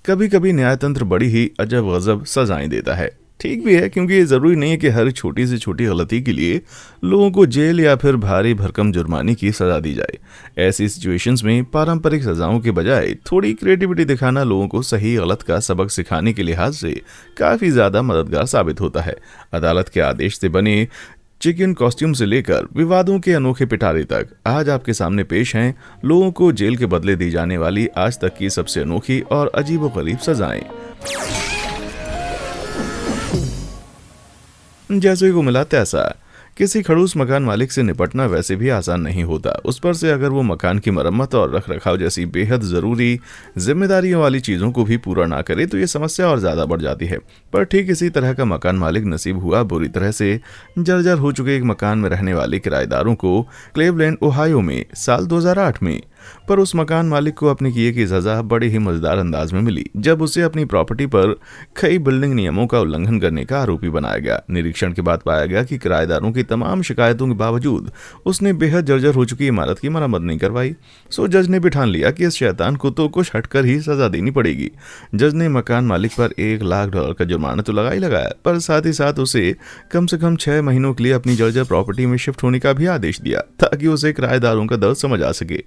कभी कभी न्यायतंत्र बड़ी ही अजब गजब सजाएं देता है। ठीक भी है, क्योंकि ये जरूरी नहीं है कि हर छोटी से छोटी गलती के लिए लोगों को जेल या फिर भारी भरकम जुर्माने की सजा दी जाए। ऐसी सिचुएशंस में पारंपरिक सजाओं के बजाय थोड़ी क्रिएटिविटी दिखाना लोगों को सही गलत का सबक सिखाने के लिहाज से काफी ज्यादा मददगार साबित होता है। अदालत के आदेश से बने चिकन कॉस्ट्यूम से लेकर विवादों के अनोखे पिटारे तक आज आपके सामने पेश हैं लोगों को जेल के बदले दी जाने वाली आज तक की सबसे अनोखी और अजीबोगरीब सजाएं। जैसे को मिला तैसा। किसी खड़ूस मकान मालिक से निपटना वैसे भी आसान नहीं होता, उस पर से अगर वो मकान की मरम्मत और रख रखाव जैसी बेहद ज़रूरी जिम्मेदारियों वाली चीज़ों को भी पूरा ना करे तो ये समस्या और ज़्यादा बढ़ जाती है। पर ठीक इसी तरह का मकान मालिक नसीब हुआ बुरी तरह से जर्जर हो चुके एक मकान में रहने वाले किराएदारों को क्लेवलैंड ओहायो में साल 2008 में। पर उस मकान मालिक को अपने किए की सजा बड़े ही मजेदार अंदाज में मिली जब उसे अपनी प्रॉपर्टी पर कई बिल्डिंग नियमों का उल्लंघन करने का आरोपी बनाया गया। निरीक्षण के बाद पाया गया कि किराएदारों की तमाम शिकायतों के बावजूद उसने बेहद जर्जर हो चुकी इमारत की मरम्मत नहीं करवाई। सो जज ने भी ठान लिया कि इस शैतान को तो कुछ हटकर ही सजा देनी पड़ेगी। जज ने मकान मालिक पर $1,00,000 का जुर्माना तो लगा ही लगाया, पर साथ ही साथ उसे कम से कम 6 महीनों के लिए अपनी जर्जर प्रॉपर्टी में शिफ्ट होने का भी आदेश दिया ताकि उसे किराएदारों का दर्द समझ आ सके।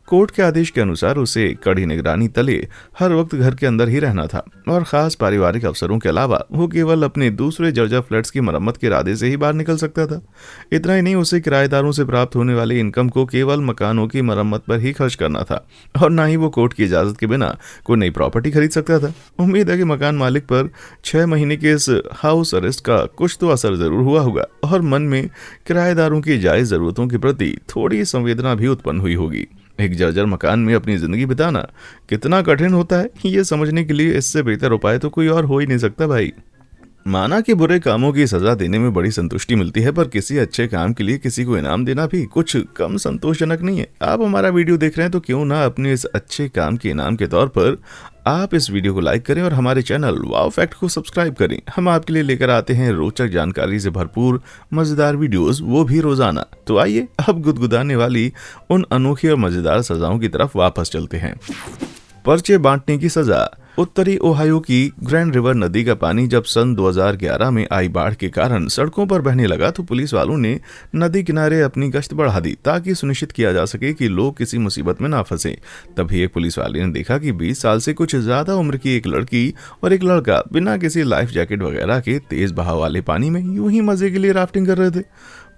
कोर्ट के आदेश के अनुसार उसे कड़ी निगरानी तले हर वक्त घर के अंदर ही रहना था और खास पारिवारिक अवसरों के अलावा वो केवल अपने दूसरे जर्जर फ्लैट्स की मरम्मत के इरादे से ही बाहर निकल सकता था। इतना ही नहीं, उसे किराएदारों से प्राप्त होने वाली इनकम को केवल मकानों की मरम्मत पर ही खर्च करना था और ना ही वो कोर्ट की इजाजत के बिना कोई नई प्रॉपर्टी खरीद सकता था। उम्मीद है कि मकान मालिक पर 6 महीने के इस हाउस अरेस्ट का कुछ तो असर जरूर हुआ होगा और मन में किराएदारों की जायज जरूरतों के प्रति थोड़ी संवेदना भी उत्पन्न हुई होगी। एक जर्जर मकान में अपनी जिंदगी बिताना कितना कठिन होता है ये समझने के लिए इससे बेहतर उपाय तो कोई और हो ही नहीं सकता भाई। माना कि बुरे कामों की सजा देने में बड़ी संतुष्टि मिलती है, पर किसी अच्छे काम के लिए किसी को इनाम देना भी कुछ कम संतोषजनक नहीं है। आप हमारा वीडियो देख रहे हैं तो क्यों ना अपने इस अच्छे काम के इनाम के तौर पर आप इस वीडियो को लाइक करें और हमारे चैनल वाव फैक्ट को सब्सक्राइब करें। हम आपके लिए लेकर आते हैं रोचक जानकारी से भरपूर मजेदार वीडियोस, वो भी रोजाना। तो आइए अब गुदगुदाने वाली उन अनोखी और मजेदार सजाओं की तरफ वापस चलते हैं। पर्चे बांटने की सजा। उत्तरी ओहायो की ग्रैंड रिवर नदी का पानी जब सन 2011 में आई बाढ़ के कारण सड़कों पर बहने लगा तो पुलिस वालों ने नदी किनारे अपनी गश्त बढ़ा दी ताकि सुनिश्चित किया जा सके कि लोग किसी मुसीबत में ना फंसे। तभी एक पुलिस वाले ने देखा कि 20 साल से कुछ ज्यादा उम्र की एक लड़की और एक लड़का बिना किसी लाइफ जैकेट वगैरह के तेज बहाव वाले पानी में यूं ही मजे के लिए राफ्टिंग कर रहे थे।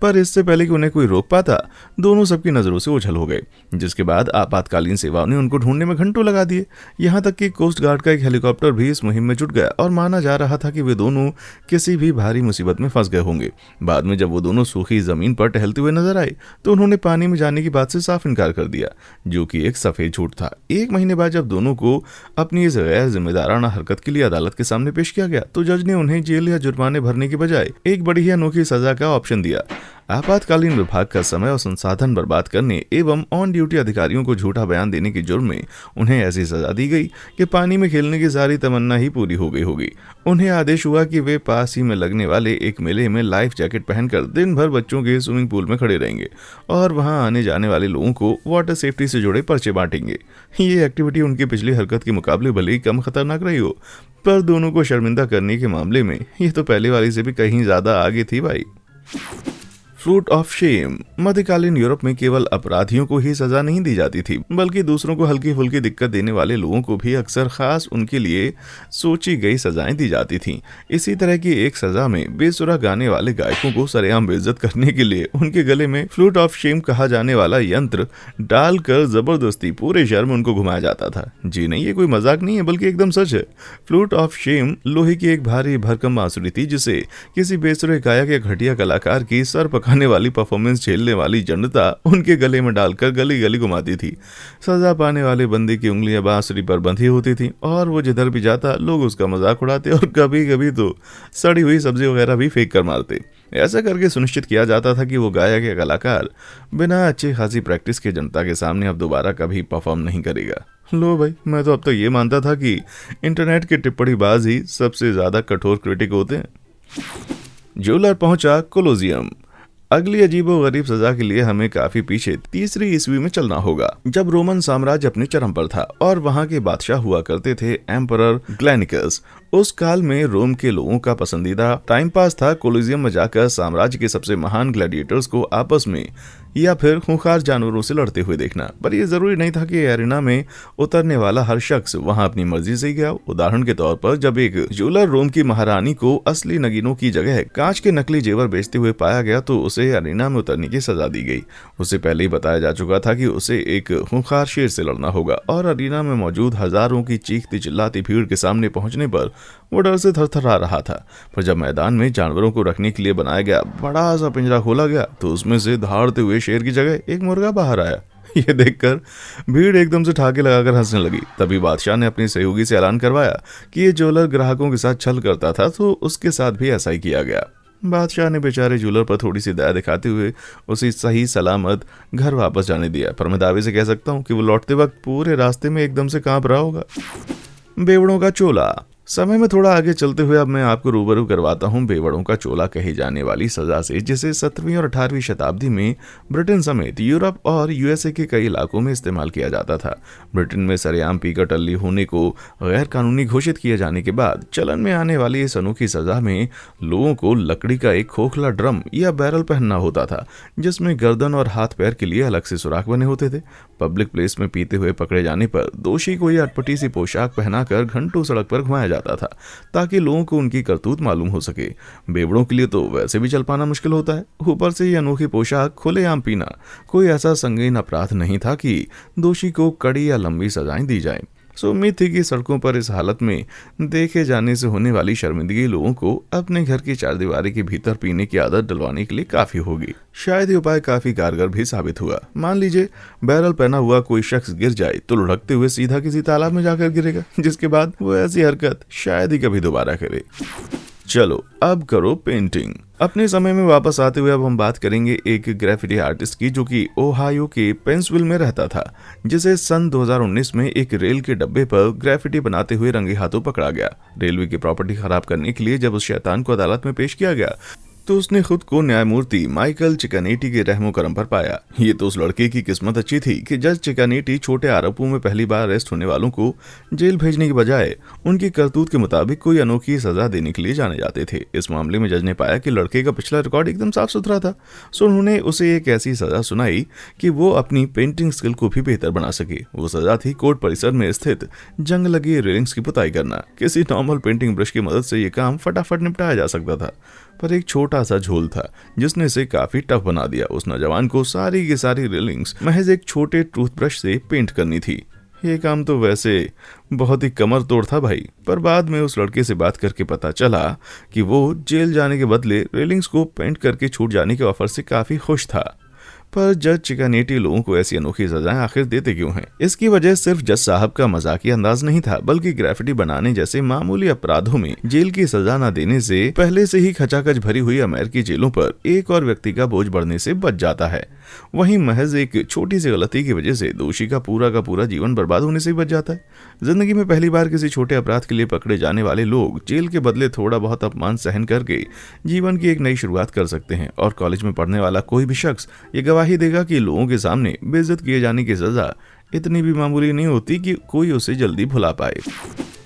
पर इससे पहले कि उन्हें कोई रोक पाता, दोनों सबकी नजरों से ओझल हो गए, जिसके बाद आपातकालीन सेवाओं ने उनको ढूंढने में घंटों लगा दिए। यहाँ तक कि कोस्ट गार्ड का एक हेलीकॉप्टर भी इस मुहिम में जुट गया और माना जा रहा था कि वे दोनों किसी भी भारी मुसीबत में फंस गए होंगे। बाद में जब वो दोनों सूखी जमीन पर टहलते हुए नजर आए तो उन्होंने पानी में जाने की बात से साफ इनकार कर दिया, जो कि एक सफेद झूठ था। 1 महीने बाद जब दोनों को अपनी इस गैर जिम्मेदाराना हरकत के लिए अदालत के सामने पेश किया गया तो जज ने उन्हें जेल या जुर्माने भरने के बजाय एक बड़ी ही अनोखी सजा का ऑप्शन दिया। आपातकालीन विभाग का समय और संसाधन बर्बाद करने एवं ऑन ड्यूटी अधिकारियों को झूठा बयान देने के जुर्म में उन्हें ऐसी सजा दी गई कि पानी में खेलने की सारी तमन्ना ही पूरी हो गई होगी। उन्हें आदेश हुआ कि वे पास ही में लगने वाले एक मेले में लाइफ जैकेट पहनकर दिन भर बच्चों के स्विमिंग पूल में खड़े रहेंगे और वहां आने जाने वाले लोगों को वाटर सेफ्टी से जुड़े पर्चे बांटेंगे। ये एक्टिविटी उनकी पिछली हरकत के मुकाबले भले ही कम खतरनाक रही हो, पर दोनों को शर्मिंदा करने के मामले में ये तो पहले वाली से भी कहीं ज्यादा आगे थी भाई। Fruit of shame. मध्यकालीन यूरोप में केवल अपराधियों को ही सजा नहीं दी जाती थी, बल्कि दूसरों को हल्की फुल्की दिक्कत देने वाले लोगों को भी अक्सर खास उनके लिए सोची गई सजाएं दी जाती थीं। इसी तरह की एक सजा में बेसुरा गाने वाले गायकों को सरेआम बेइज्जत करने के लिए उनके गले में फ्लूट ऑफ शेम कहा जाने वाला यंत्र डालकर जबरदस्ती पूरे शहर में उनको घुमाया जाता था। जी नहीं, ये कोई मजाक नहीं है, बल्कि एकदम सच है। फ्लूट ऑफ शेम लोहे की एक भारी भरकम बांसुरी थी जिसे किसी बेसुरे गायक या घटिया कलाकार की सर पकाने वाली परफॉर्मेंस झेलने वाली जनता उनके गले में डालकर गली गली घुमाती थी। सजा पाने वाले बंदे की उंगलियां बांसुरी पर बंधी होती थी और वो जिधर भी जाता लोग उसका मजाक उड़ाते और कभी कभी तो सड़ी हुई सब्जी वगैरह भी फेंक कर मारते। ऐसा करके सुनिश्चित किया जाता था कि वो गायक या कलाकार बिना अच्छी खासी प्रैक्टिस के जनता के सामने अब दोबारा कभी परफॉर्म नहीं करेगा। लो भाई, मैं तो अब तक ये मानता था कि इंटरनेट के टिप्पणीबाज ही सबसे ज्यादा कठोर क्रिटिक होते हैं। ज्वेलर पहुंचा कोलोजियम। अगली अजीबोगरीब सजा के लिए हमें काफी पीछे 3री ईस्वी में चलना होगा, जब रोमन साम्राज्य अपने चरम पर था और वहां के बादशाह हुआ करते थे एम्परर ग्लैनिकस। उस काल में रोम के लोगों का पसंदीदा टाइम पास था कोलिजियम में जाकर साम्राज्य के सबसे महान ग्लैडिएटर्स को आपस में या फिर खूंखार जानवरों से लड़ते हुए देखना। पर यह जरूरी नहीं था कि एरिना में उतरने वाला हर शख्स वहां अपनी मर्जी से गया। उदाहरण के तौर पर जब एक ज्वेलर रोम की महारानी को असली नगीनों की जगह कांच के नकली जेवर बेचते हुए पाया गया तो उसे एरिना में उतरने की सजा दी गई। उसे पहले ही बताया जा चुका था कि उसे एक खूंखार शेर से लड़ना होगा और एरिना में मौजूद हजारों की चीखती चिल्लाती भीड़ के सामने पहुंचने पर वो डर से थरथरा रहा था। पर जब मैदान में जानवरों को रखने के लिए बनाया गया बड़ा सा पिंजरा खोला गया तो उसमें से दहाड़ते हुए शेर की जगह एक मुर्गा बाहर आया। ये देखकर भीड़ एकदम से ठाके लगाकर हंसने लगी। तभी बादशाह ने अपने सहयोगी से ऐलान करवाया कि ये ज्वेलर ग्राहकों के साथ छल करता था तो उसके साथ भी ऐसा ही किया गया। बादशाह ने बेचारे ज्वेलर पर थोड़ी सी दया दिखाते हुए उसे सही सलामत घर वापस जाने दिया। पर मैं दावे से कह सकता हूँ कि वो लौटते वक्त पूरे रास्ते में एकदम से कांप रहा होगा। बेवड़ों का चोला। समय में थोड़ा आगे चलते हुए अब मैं आपको रूबरू करवाता हूं बेवड़ों का चोला कही जाने वाली सजा से, जिसे 17वीं और 18वीं शताब्दी में ब्रिटेन समेत यूरोप और यूएसए के कई इलाकों में इस्तेमाल किया जाता था। ब्रिटेन में सरेआम पीकर टल्ली होने को गैर कानूनी घोषित किए जाने के बाद चलन में आने वाली इस अनोखी सजा में लोगों को लकड़ी का एक खोखला ड्रम या बैरल पहनना होता था, जिसमें गर्दन और हाथ पैर के लिए अलग से सुराख बने होते थे। पब्लिक प्लेस में पीते हुए पकड़े जाने पर दोषी को यह अटपटी सी पोशाक पहनाकर घंटों सड़क पर घुमाया जाता था ताकि लोगों को उनकी करतूत मालूम हो सके। बेवड़ों के लिए तो वैसे भी चल पाना मुश्किल होता है, ऊपर से ये अनोखी पोशाक खुलेआम पीना कोई ऐसा संगीन अपराध नहीं था कि दोषी को कड़ी या लंबी सजाएं दी जाए। सो उम्मीद थी कि सड़कों पर इस हालत में देखे जाने से होने वाली शर्मिंदगी लोगों को अपने घर की चारदीवारी के भीतर पीने की आदत डलवाने के लिए काफी होगी। शायद ये उपाय काफी कारगर भी साबित हुआ। मान लीजिए बैरल पहना हुआ कोई शख्स गिर जाए तो लुढ़कते हुए सीधा किसी तालाब में जाकर गिरेगा, जिसके बाद वो ऐसी हरकत शायद ही कभी दोबारा करे। चलो अब करो पेंटिंग। अपने समय में वापस आते हुए अब हम बात करेंगे एक ग्राफिटी आर्टिस्ट की जो कि ओहायो के पेंसविल में रहता था, जिसे सन 2019 में एक रेल के डब्बे पर ग्राफिटी बनाते हुए रंगे हाथों पकड़ा गया। रेलवे की प्रॉपर्टी खराब करने के लिए जब उस शैतान को अदालत में पेश किया गया तो उसने खुद को न्यायमूर्ति माइकल चिकानेटी के रहमो करम पर पाया। ये तो उस लड़के की किस्मत अच्छी थी कि जज चिकानेटी छोटे आरोपों में पहली बार अरेस्ट होने वालों को जेल भेजने के बजाय उनकी करतूत के मुताबिक कोई अनोखी सजा देने के लिए जाने जाते थे। इस मामले में जज ने पाया कि लड़के का पिछला रिकॉर्ड एकदम साफ सुथरा था, सो उन्होंने उसे एक ऐसी सजा सुनाई कि वो अपनी पेंटिंग स्किल को भी बेहतर बना सके। वो सजा थी कोर्ट परिसर में स्थित जंग लगी रेलिंग्स की पुताई करना। किसी नॉर्मल पेंटिंग ब्रश की मदद से ये काम फटाफट निपटाया जा सकता था, पर एक छोटा सा झोल था जिसने इसे काफी टफ बना दिया। उस नौजवान को सारी की सारी रेलिंग्स महज एक छोटे टूथब्रश से पेंट करनी थी। ये काम तो वैसे बहुत ही कमर तोड़ था भाई। पर बाद में उस लड़के से बात करके पता चला कि वो जेल जाने के बदले रेलिंग्स को पेंट करके छूट जाने के ऑफर से काफी खुश था। पर जज चिकानेटी लोगों को ऐसी अनोखी सजाएं आखिर देते क्यों हैं? इसकी वजह सिर्फ जज साहब का मजाकिया अंदाज नहीं था, बल्कि ग्राफिटी बनाने जैसे मामूली अपराधों में जेल की सजा न देने से पहले से ही खचाखच भरी हुई अमेरिकी जेलों पर एक और व्यक्ति का बोझ बढ़ने से बच जाता है। वहीं महज एक छोटी सी गलती की वजह से दोषी का पूरा जीवन बर्बाद होने से बच जाता है। जिंदगी में पहली बार किसी छोटे अपराध के लिए पकड़े जाने वाले लोग जेल के बदले थोड़ा बहुत अपमान सहन करके जीवन की एक नई शुरुआत कर सकते हैं। और कॉलेज में पढ़ने वाला कोई भी शख्स ये गवाही देगा कि लोगों के सामने बेइज्जत किए जाने की सजा इतनी भी मामूली नहीं होती कि कोई उसे जल्दी भुला पाए।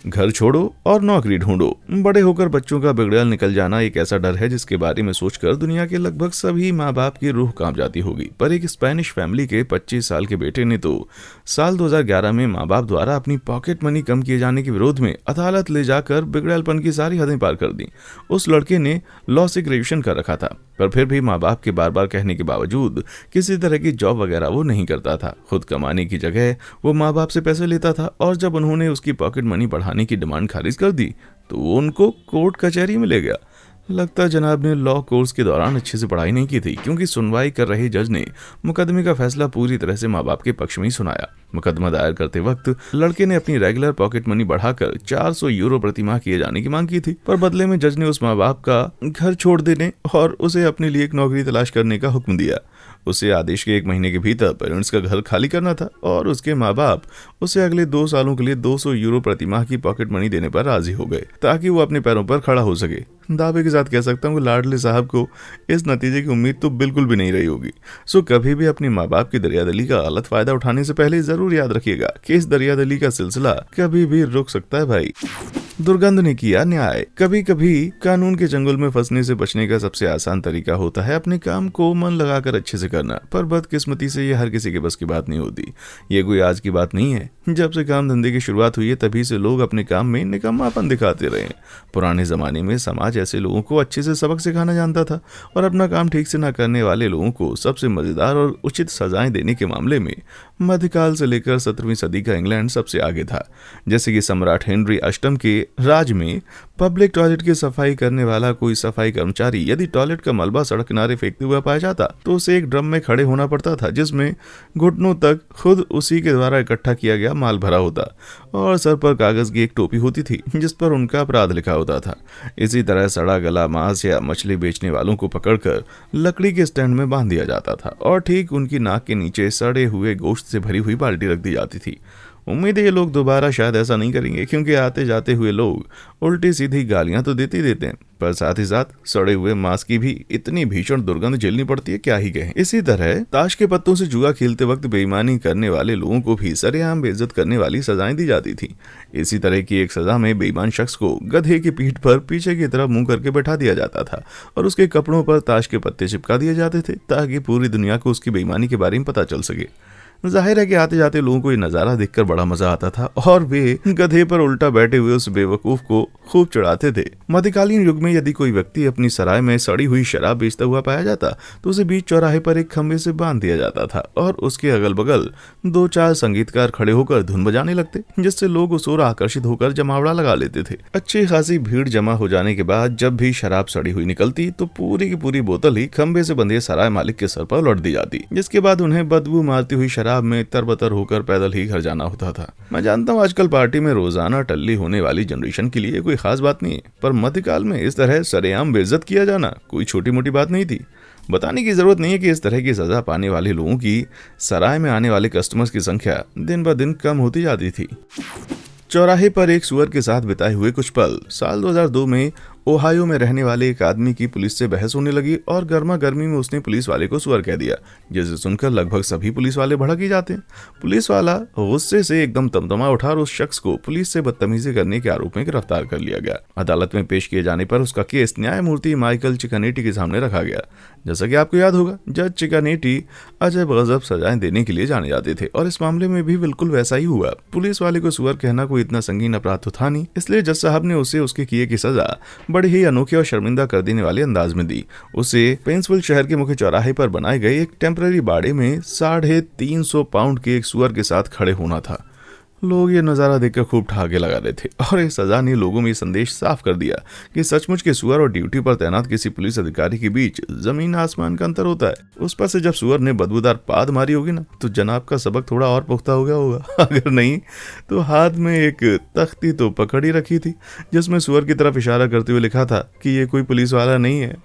घर छोड़ो और नौकरी ढूंढो। बड़े होकर बच्चों का बिगड़ैल निकल जाना एक ऐसा डर है जिसके बारे में सोचकर दुनिया के लगभग सभी माँ बाप की रूह कांप जाती होगी। पर एक स्पेनिश फैमिली के 25 साल के बेटे ने तो साल 2011 में माँ बाप द्वारा अपनी पॉकेट मनी कम किए जाने के विरोध में अदालत ले जाकर बिगड़ैलपन की सारी हदें पार कर दी। उस लड़के ने लॉ से ग्रेजुएशन कर रखा था, पर फिर भी माँ बाप के बार बार कहने के बावजूद किसी तरह की जॉब वगैरह वो नहीं करता था। खुद कमाने की जगह वो माँ बाप से पैसे लेता था और जब उन्होंने उसकी पॉकेट मनी बढ़ाने की डिमांड खारिज कर दी तो वो उनको कोर्ट कचहरी में ले गया। लगता है जनाब ने लॉ कोर्स के दौरान अच्छे से पढ़ाई नहीं की थी, क्योंकि सुनवाई कर रहे जज ने मुकदमे का फैसला पूरी तरह से माँ बाप के पक्ष में ही सुनाया। मुकदमा दायर करते वक्त लड़के ने अपनी रेगुलर पॉकेट मनी बढ़ाकर 400 यूरो प्रति माह किए जाने की मांग की थी, पर बदले में जज ने उस माँ बाप का घर छोड़ देने और उसे अपने लिए एक नौकरी तलाश करने का हुक्म दिया। उसे आदेश के 1 महीने के भीतर पेरेंट्स का घर खाली करना था और उसके माँ बाप उसे अगले 2 सालों के लिए 200 यूरो प्रति माह की पॉकेट मनी देने पर राजी हो गए ताकि वो अपने पैरों पर खड़ा हो सके। दावे के साथ कह सकता हूँ कि लाडले साहब को इस नतीजे की उम्मीद तो बिल्कुल भी नहीं रही होगी। सो कभी भी अपने माँ बाप की दरियादिली का गलत फायदा उठाने से पहले जरूर याद रखिएगा कि इस दरियादिली का सिलसिला कभी भी रुक सकता है भाई। दुर्गंध ने किया न्याय। कभी कभी कानून के चंगुल में फंसने से बचने का सबसे आसान तरीका होता है अपने काम को मन लगाकर अच्छे से करना, पर बदकिस्मती से ये हर किसी के बस की बात नहीं होती। ये कोई आज की बात नहीं है। जब से काम धंधे की शुरुआत हुई है तभी से लोग अपने काम में निकम्मापन दिखाते रहे। पुराने जमाने में समाज ऐसे लोगों को अच्छे से सबक सिखाना जानता था और अपना काम ठीक से न करने वाले लोगों को सबसे मजेदार और उचित सजाएं देने के मामले में मध्यकाल से लेकर 17वीं सदी का इंग्लैंड सबसे आगे था। जैसे कि सम्राट हेनरी अष्टम के राज में पब्लिक टॉयलेट की सफाई करने वाला कोई सफाई कर्मचारी यदि टॉयलेट का मलबा सड़क किनारे फेंकते हुआ पाया जाता तो उसे एक ड्रम में खड़े होना पड़ता था जिसमें घुटनों तक खुद उसी के द्वारा इकट्ठा किया गया माल भरा होता और सर पर कागज की एक टोपी होती थी जिस पर उनका अपराध लिखा होता था। इसी तरह सड़ा गला मांस या मछली बेचने वालों को पकड़कर लकड़ी के स्टैंड में बांध दिया जाता था और ठीक उनकी नाक के नीचे सड़े हुए गोश्त से भरी हुई बाल्टी रख दी जाती थी। उम्मीद है ये लोग दोबारा शायद ऐसा नहीं करेंगे, क्योंकि आते जाते हुए लोग उल्टी सीधी गालियां तो देते ही देते हैं, पर साथ ही साथ सड़े हुए मांस की भी इतनी भीषण दुर्गंध झेलनी पड़ती है, क्या ही कहें। इसी तरह ताश के पत्तों से जुआ खेलते वक्त बेईमानी करने वाले लोगों को भी सरेआम बेइज्जत करने वाली सजाएं दी जाती थी। इसी तरह की एक सजा में बेईमान शख्स को गधे की पीठ पर पीछे की तरफ मुंह करके बैठा दिया जाता था और उसके कपड़ों पर ताश के पत्ते चिपका दिए जाते थे ताकि पूरी दुनिया को उसकी बेईमानी के बारे में पता चल सके। जाहिर है कि आते जाते लोगों को ये नज़ारा देखकर बड़ा मजा आता था और वे गधे पर उल्टा बैठे हुए उस बेवकूफ को खूब चढ़ाते थे। मध्यकालीन युग में यदि कोई व्यक्ति अपनी सराय में सड़ी हुई शराब बेचता हुआ पाया जाता तो उसे बीच चौराहे पर एक खंभे से बांध दिया जाता था और उसके अगल बगल 2-4 संगीतकार खड़े होकर धुन बजाने लगते, जिससे लोग उस ओर आकर्षित होकर जमावड़ा लगा लेते थे। अच्छी खासी भीड़ जमा हो जाने के बाद जब भी शराब सड़ी हुई निकलती तो पूरी की पूरी बोतल ही खंभे से बंधे सराय मालिक के सर पर उलट दी जाती, जिसके बाद उन्हें बदबू मारती हुई शराब में तरबतर होकर पैदल ही घर जाना होता था। मैं जानता हूँ आजकल पार्टी में रोजाना टल्ली होने वाली जनरेशन के लिए कोई खास बात नहीं है, पर मध्यकाल में इस तरह सरेआम बेइज्जत किया जाना कोई छोटी मोटी बात नहीं थी। बताने की जरूरत नहीं है कि इस तरह की सजा पाने वाले लोगों की सराय में आने वाले कस्टमर्स की संख्या दिन ब दिन कम होती जाती थी। चौराहे पर एक सुअर के साथ बिताए हुए कुछ पल। साल 2002 में ओहायो में रहने वाले एक आदमी की पुलिस से बहस होने लगी और गर्मा गर्मी में उसने पुलिस वाले को सुअर कह दिया, जिसे सुनकर लगभग सभी पुलिस वाले भड़क ही जाते हैं। पुलिस वाला गुस्से से एकदम तमतमा उठा और उस शख्स को पुलिस से बदतमीजी करने के आरोप में गिरफ्तार कर लिया गया। अदालत में पेश किए जाने पर उसका केस न्यायमूर्ति माइकल चिकानेटी के सामने रखा गया। जैसा कि आपको याद होगा, जज चिकानेटी अजब गजब सजाएं देने के लिए जाने जाते थे और इस मामले में भी बिल्कुल वैसा ही हुआ। पुलिस वाले को सुअर कहना कोई इतना संगीन अपराध तो था नहीं, इसलिए जज साहब ने उसे उसके किए की सजा बड़ी ही अनोखी और शर्मिंदा कर देने वाले अंदाज में दी। उसे पेंसविल शहर के मुख्य चौराहे पर बनाए गए एक टेम्पररी बाड़े में 350 पाउंड के एक सुअर के साथ खड़े होना था। लोग ये नज़ारा देखकर खूब ठहाके लगा रहे थे और इस सजा ने लोगों में ये संदेश साफ कर दिया कि सचमुच के सुअर और ड्यूटी पर तैनात किसी पुलिस अधिकारी के बीच जमीन आसमान का अंतर होता है। उस पर से जब सुअर ने बदबूदार पाद मारी होगी ना तो जनाब का सबक थोड़ा और पुख्ता हो गया होगा। अगर नहीं तो हाथ में एक तख्ती तो पकड़ ही रखी थी जिसमें सुअर की तरफ इशारा करते हुए लिखा था कि ये कोई पुलिस वाला नहीं है।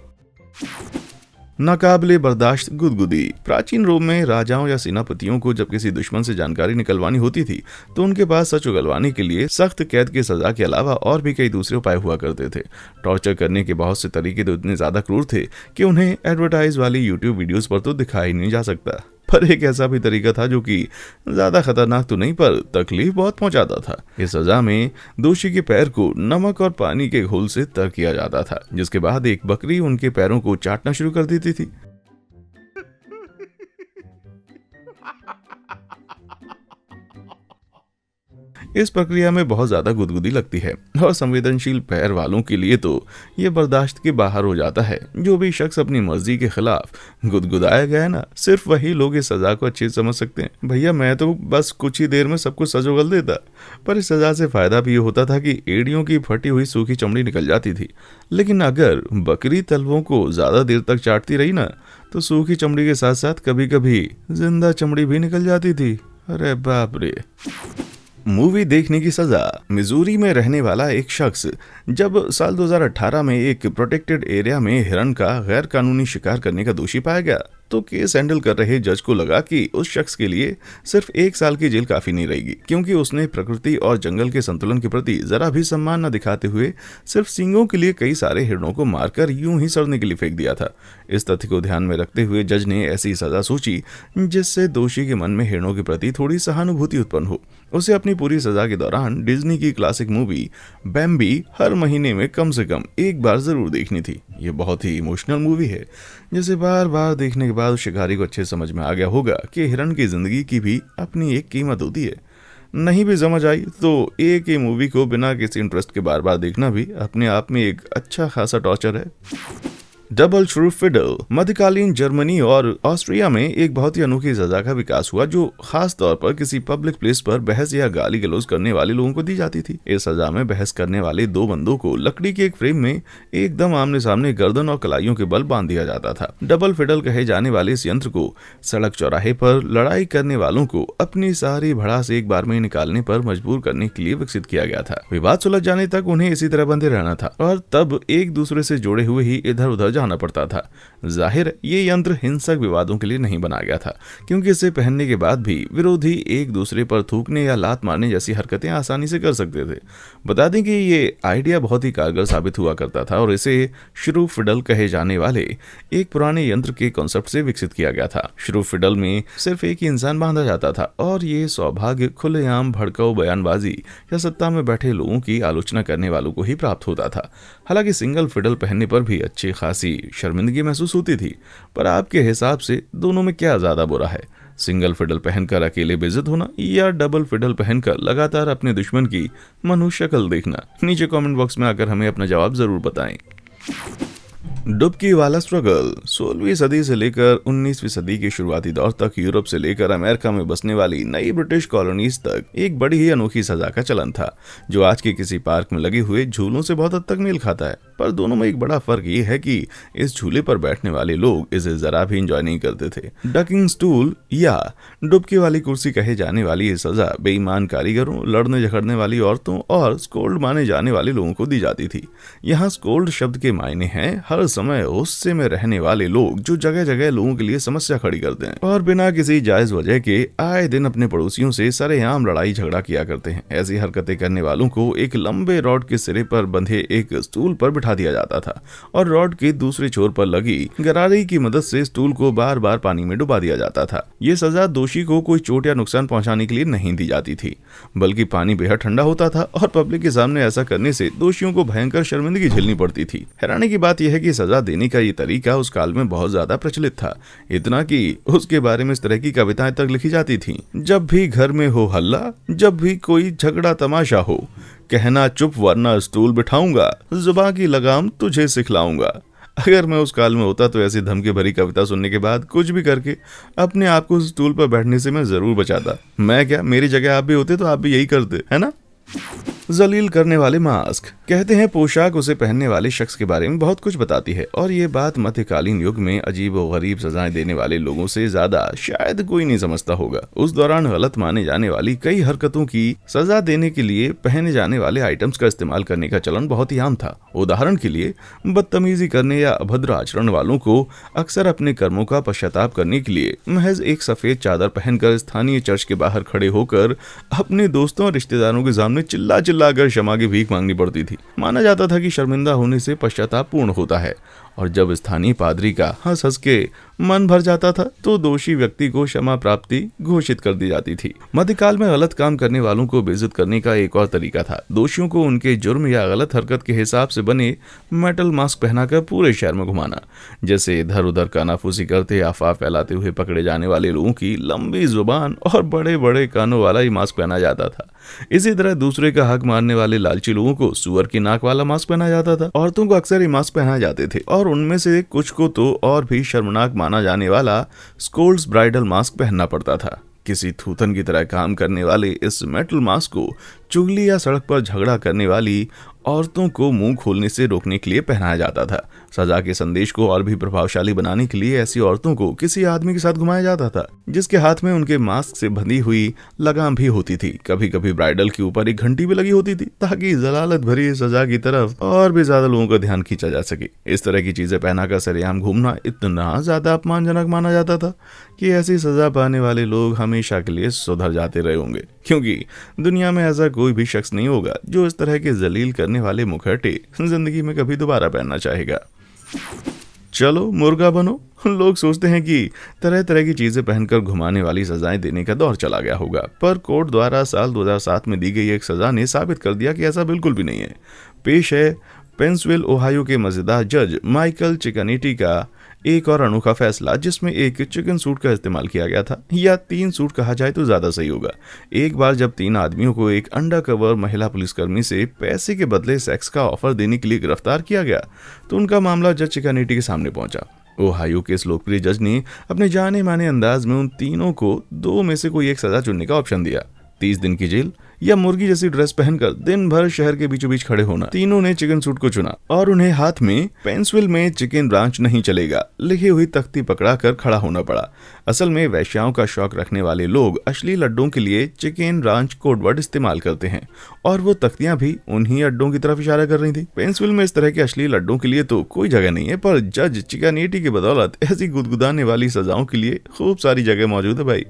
नाकाबिले बर्दाश्त गुदगुदी। प्राचीन रोम में राजाओं या सेनापतियों को जब किसी दुश्मन से जानकारी निकलवानी होती थी तो उनके पास सच उगलवाने के लिए सख्त कैद की सजा के अलावा और भी कई दूसरे उपाय हुआ करते थे। टॉर्चर करने के बहुत से तरीके तो इतने ज्यादा क्रूर थे कि उन्हें एडवर्टाइज वाली यूट्यूब वीडियोस पर तो दिखाई नहीं जा सकता, पर एक ऐसा भी तरीका था जो कि ज्यादा खतरनाक तो नहीं पर तकलीफ बहुत पहुंचाता था। इस सजा में दोषी के पैर को नमक और पानी के घोल से तर किया जाता था, जिसके बाद एक बकरी उनके पैरों को चाटना शुरू कर देती थी। इस प्रक्रिया में बहुत ज्यादा गुदगुदी लगती है और संवेदनशील पैर वालों के लिए तो ये बर्दाश्त के बाहर हो जाता है। जो भी शख्स अपनी मर्जी के खिलाफ गुदगुदाया गया है ना, सिर्फ वही लोग इस सजा को अच्छे समझ सकते हैं। भैया मैं तो बस कुछ ही देर में सब कुछ सज उगल देता, पर इस सजा से फायदा भी ये होता था कि एड़ियों की फटी हुई सूखी चमड़ी निकल जाती थी। लेकिन अगर बकरी तलवों को ज्यादा देर तक चाटती रही ना तो सूखी चमड़ी के साथ साथ कभी कभी जिंदा चमड़ी भी निकल जाती थी। अरे बाप रे। मूवी देखने की सजा। मिजूरी में रहने वाला एक शख्स जब साल 2018 में एक प्रोटेक्टेड एरिया में हिरण का गैर कानूनी शिकार करने का दोषी पाया गया तो केस हैंडल कर रहे जज को लगा कि उस शख्स के लिए सिर्फ 1 साल की जेल काफी नहीं रहेगी, क्योंकि उसने प्रकृति और जंगल के संतुलन के प्रति जरा भी सम्मान न दिखाते हुए सिर्फ सींगों के लिए कई सारे हिरणों को मारकर यूं ही सड़ने के लिए फेंक दिया था। इस तथ्य को ध्यान में रखते हुए जज ने ऐसी सजा सोची जिससे दोषी के मन में हिरणों के प्रति थोड़ी सहानुभूति उत्पन्न हो। उसे अपनी पूरी सजा के दौरान डिज्नी की क्लासिक मूवी बैम्बी हर महीने में कम से कम एक बार जरूर देखनी थी। ये बहुत ही इमोशनल मूवी है, जिसे बार बार देखने के बाद उस शिकारी को अच्छे समझ में आ गया होगा कि हिरण की जिंदगी की भी अपनी एक कीमत होती है। नहीं भी समझ आई तो एक ही मूवी को बिना किसी इंटरेस्ट के बार बार देखना भी अपने आप में एक अच्छा खासा टॉर्चर है। डबल श्रू फिडल। मध्यकालीन जर्मनी और ऑस्ट्रिया में एक बहुत ही अनोखी सजा का विकास हुआ जो खास तौर पर किसी पब्लिक प्लेस पर बहस या गाली गलौज करने वाले लोगों को दी जाती थी। इस सजा में बहस करने वाले 2 बंदों को लकड़ी के एक फ्रेम में एकदम आमने सामने गर्दन और कलाइयों के बल बांध दिया जाता था। डबल फिडल कहे जाने वाले इस यंत्र को सड़क चौराहे पर लड़ाई करने वालों को अपनी सारी भड़ास एक बार में निकालने पर मजबूर करने के लिए विकसित किया गया था। विवाद सुलझ जाने तक उन्हें इसी तरह बंधे रहना था और तब एक दूसरे से जोड़े हुए ही इधर उधर जाना पड़ता था। जाहिर ये यंत्र हिंसक विवादों के लिए नहीं बनाया गया था, क्योंकि इसे पहनने के बाद भी विरोधी एक दूसरे पर थूकने या लात मारने जैसी हरकतें आसानी से कर सकते थे। बता दें कि ये आइडिया बहुत ही कारगर साबित हुआ करता था और इसे श्रू फिडल कहे जाने वाले एक पुराने यंत्र के कॉन्सेप्ट से विकसित किया गया था। श्रू फिडल में सिर्फ एक ही इंसान बांधा जाता था और ये सौभाग्य खुलेआम भड़काऊ बयानबाजी या सत्ता में बैठे लोगों की आलोचना करने वालों को ही प्राप्त होता था। हालांकि सिंगल फिडल पहनने पर भी अच्छी खासी शर्मिंदगी महसूस होती थी, पर आपके हिसाब से दोनों में क्या ज्यादा बुरा है? सिंगल फिडल पहनकर अकेले बेइज्जत होना या डबल फिडल पहनकर लगातार अपने दुश्मन की मनुष्य शक्ल देखना? नीचे कमेंट बॉक्स में आकर हमें अपना जवाब जरूर बताएं। डुबकी वाला स्ट्रगल। 16वीं सदी से लेकर 19वीं सदी के शुरुआती दौर तक यूरोप से लेकर अमेरिका में बसने वाली नई ब्रिटिश कॉलोनीज तक एक बड़ी ही अनोखी सजा का चलन था, जो आज के किसी पार्क में लगे हुए झूलों से बहुत हद तक मेल खाता है। पर दोनों में एक बड़ा फर्क ये है कि इस झूले पर बैठने वाले लोग इसे जरा भी इंजॉय नहीं करते थे। डकिंग स्टूल या डुबकी वाली कुर्सी कहे जाने वाली ये सजा बेईमान कारीगरों, लड़ने झगड़ने वाली औरतों और स्कोल्ड माने जाने वाले लोगों को दी जाती थी। यहाँ स्कोल्ड शब्द के मायने हैं हर समय गुस्से में रहने वाले लोग जो जगह जगह लोगों के लिए समस्या खड़ी करते हैं और बिना किसी जायज वजह के आए दिन अपने पड़ोसियों से सरेआम लड़ाई झगड़ा किया करते हैं। ऐसी हरकतें करने वालों को एक लंबे रॉड के सिरे पर बंधे एक स्टूल पर बिठा दिया जाता था और रॉड के दूसरे छोर पर लगी गरारी की मदद से स्टूल को बार बार पानी में डुबा दिया जाता था। ये सजा दोषी को कोई चोट या नुकसान पहुंचाने के लिए नहीं दी जाती थी, बल्कि पानी बेहद ठंडा होता था और पब्लिक के सामने ऐसा करने से दोषियों को भयंकर शर्मिंदगी झेलनी पड़ती थी। हैरानी की बात यह है कि सजा देने का ये तरीका उस काल में बहुत ज्यादा प्रचलित था, इतना कि उसके बारे में इस तरह की कविताएं तक लिखी जाती थीं। जब भी घर में हो हल्ला, जब भी कोई झगड़ा तमाशा हो, कहना चुप वरना स्टूल बिठाऊंगा, जुबान की लगाम तुझे सिखलाऊंगा। अगर मैं उस काल में होता तो ऐसी धमकी भरी कविता सुनने के बाद कुछ भी करके अपने आप को स्टूल पर बैठने से मैं जरूर बचाता। मैं क्या, मेरी जगह आप भी होते तो आप भी यही करते, है ना? जलील करने वाले मास्क। कहते हैं पोशाक उसे पहनने वाले शख्स के बारे में बहुत कुछ बताती है और ये बात मध्यकालीन युग में अजीब और गरीब सजाएं देने वाले लोगों से ज्यादा शायद कोई नहीं समझता होगा। उस दौरान गलत माने जाने वाली कई हरकतों की सजा देने के लिए पहने जाने वाले आइटम्स का इस्तेमाल करने का चलन बहुत ही आम था। उदाहरण के लिए बदतमीजी करने या अभद्र आचरण वालों को अक्सर अपने कर्मों का पश्चाताप करने के लिए महज एक सफेद चादर पहनकर स्थानीय चर्च के बाहर खड़े होकर अपने दोस्तों और रिश्तेदारों के सामने चिल्लाकर क्षमा की भीख मांगनी पड़ती थी। माना जाता था कि शर्मिंदा होने से पश्चाताप पूर्ण होता है और जब स्थानीय पादरी का हंस हंस के मन भर जाता था तो दोषी व्यक्ति को क्षमा प्राप्ति घोषित कर दी जाती थी। मध्यकाल में गलत काम करने वालों को बेइज्जत करने का एक और तरीका था। दोषियों को उनके जुर्म या गलत हरकत के हिसाब से बने मेटल मास्क पहनाकर पूरे शहर में घुमाना। जैसे इधर उधर कानाफूसी करते अफवाह फैलाते हुए पकड़े जाने वाले लोगों की लंबी जुबान और बड़े बड़े कानों वाला ही मास्क पहना जाता था। इसी तरह दूसरे का हक मारने वाले लालची लोगों को सुअर की नाक वाला मास्क पहना जाता था। औरतों को अक्सर ये मास्क पहनाए जाते थे और उनमें से कुछ को तो और भी शर्मनाक माना जाने वाला स्कोल्ड्स ब्राइडल मास्क पहनना पड़ता था। किसी थूथन की तरह काम करने वाले इस मेटल मास्क को चुगली या सड़क पर झगड़ा करने वाली औरतों को मुंह खोलने से रोकने के लिए पहनाया जाता था। सजा के संदेश को और भी प्रभावशाली बनाने के लिए ऐसी औरतों को किसी आदमी के साथ घुमाया जाता था जिसके हाथ में उनके मास्क से बंधी हुई लगाम भी होती थी। कभी कभी ब्राइडल के ऊपर एक घंटी भी लगी होती थी ताकि जलालत भरी सजा की तरफ और भी ज्यादा लोगों का ध्यान खींचा जा सके। इस तरह की चीजें पहनाकर सरेआम घूमना इतना ज्यादा अपमानजनक माना जाता था कि ऐसी सजा पाने वाले लोग हमेशा के लिए सुधर जाते रहे होंगे, क्योंकि दुनिया में ऐसा कोई भी शख्स नहीं होगा जो इस तरह के जलील करने वाले मुखौटे जिंदगी में कभी दोबारा पहनना चाहेगा। चलो मुर्गा बनो। लोग सोचते हैं कि तरह तरह की चीजें पहनकर घुमाने वाली सजाएं देने का दौर चला गया होगा, पर कोर्ट द्वारा साल 2007 में दी गई एक सजा ने साबित कर दिया कि ऐसा बिल्कुल भी नहीं है। पेश है पेंसविल ओहायो के मजेदार जज माइकल चिकानेटी का एक और अनोखा फैसला, जिसमें एक चिकन सूट का इस्तेमाल किया गया था, या 3 सूट कहा जाए तो ज्यादा सही होगा। एक बार जब 3 आदमियों को एक अंडरकवर महिला पुलिसकर्मी से पैसे के बदले सेक्स का ऑफर देने के लिए गिरफ्तार किया गया तो उनका मामला जज चिकानेटी के सामने पहुंचा। ओहायो के इस लोकप्रिय जज ने अपने जाने माने अंदाज में उन तीनों को 2 में से कोई एक सजा चुनने का ऑप्शन दिया, 30 दिन की जेल या मुर्गी जैसी ड्रेस पहनकर दिन भर शहर के बीचों बीच खड़े होना। तीनों ने चिकन सूट को चुना और उन्हें हाथ में पेंसविल में चिकन ब्रांच नहीं चलेगा लिखी हुई तख्ती पकड़ाकर खड़ा होना पड़ा। असल में वैश्याओं का शौक रखने वाले लोग अश्लील अड्डों के लिए चिकन ब्रांच कोडवर्ड इस्तेमाल करते हैं और वो तख्तियां भी उन्हीं अड्डों की तरफ इशारा कर रही थी। पेंसविल में इस तरह के अश्लील अड्डों के लिए तो कोई जगह नहीं है, पर जज चिकानेटी की बदौलत ऐसी गुदगुदाने वाली सजाओं के लिए खूब सारी जगह मौजूद है भाई।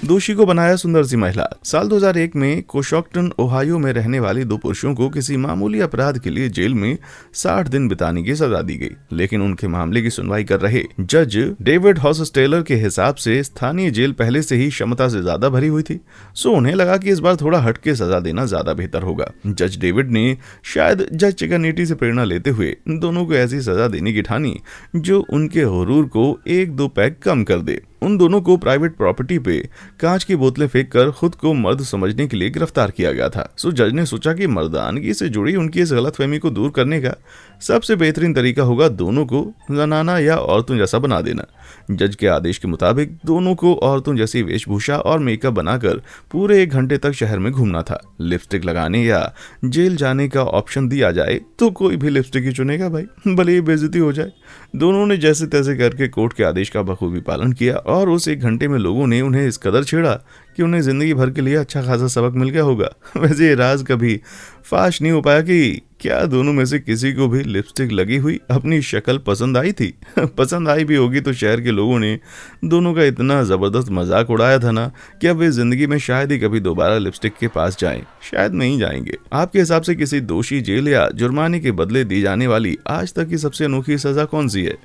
दोषी को बनाया सुंदर सी महिला। साल 2001 में कोशॉक्टन ओहायो में रहने वाले 2 पुरुषों को किसी मामूली अपराध के लिए जेल में 60 दिन बिताने की सजा दी गई, लेकिन उनके मामले की सुनवाई कर रहे जज डेविड हॉसस्टेलर के हिसाब से स्थानीय जेल पहले से ही क्षमता से ज्यादा भरी हुई थी, सो उन्हें लगा कि इस बार थोड़ा हटके सजा देना ज्यादा बेहतर होगा। जज डेविड ने शायद जज चिकानेटी से प्रेरणा लेते हुए दोनों को ऐसी सजा देने की ठानी जो उनके हुरूर को 1-2 पैग कम कर दे। उन दोनों को प्राइवेट प्रॉपर्टी पे कांच की बोतलें फेंककर खुद को मर्द समझने के लिए गिरफ्तार किया गया था। सो जज ने सोचा कि मर्दानगी से जुड़ी उनकी इस गलतफहमी को दूर करने का सबसे बेहतरीन तरीका होगा दोनों को जनाना या औरतों जैसा बना देना। जज के आदेश के मुताबिक दोनों को औरतों जैसी वेशभूषा और मेकअप बनाकर पूरे 1 घंटे तक शहर में घूमना था। लिपस्टिक लगाने या जेल जाने का ऑप्शन दिया जाए तो कोई भी लिपस्टिक ही चुनेगा भाई, भले ही बेइज्जती हो जाए। दोनों ने जैसे तैसे करके कोर्ट के आदेश का बखूबी पालन किया और उस 1 घंटे में लोगों ने उन्हें इस कदर छेड़ा कि उन्हें जिंदगी भर के लिए अच्छा खासा सबक मिल गया होगा। वैसे ये राज कभी फाश नहीं हो पाया कि क्या दोनों में से किसी को भी लिपस्टिक लगी हुई अपनी शक्ल पसंद आई थी। पसंद आई भी होगी तो शहर के लोगों ने दोनों का इतना जबरदस्त मजाक उड़ाया था ना कि अब वे जिंदगी में शायद ही कभी दोबारा लिपस्टिक के पास जाएं, शायद नहीं जाएंगे। आपके हिसाब से किसी दोषी जेल या जुर्माने के बदले दी जाने वाली आज तक की सबसे अनोखी सजा कौन सी है?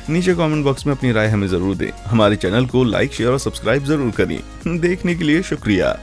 नीचे कमेंट बॉक्स में अपनी राय हमें जरूर दें। हमारे चैनल को लाइक, शेयर और सब्सक्राइब जरूर करें। देखने के लिए शुक्रिया।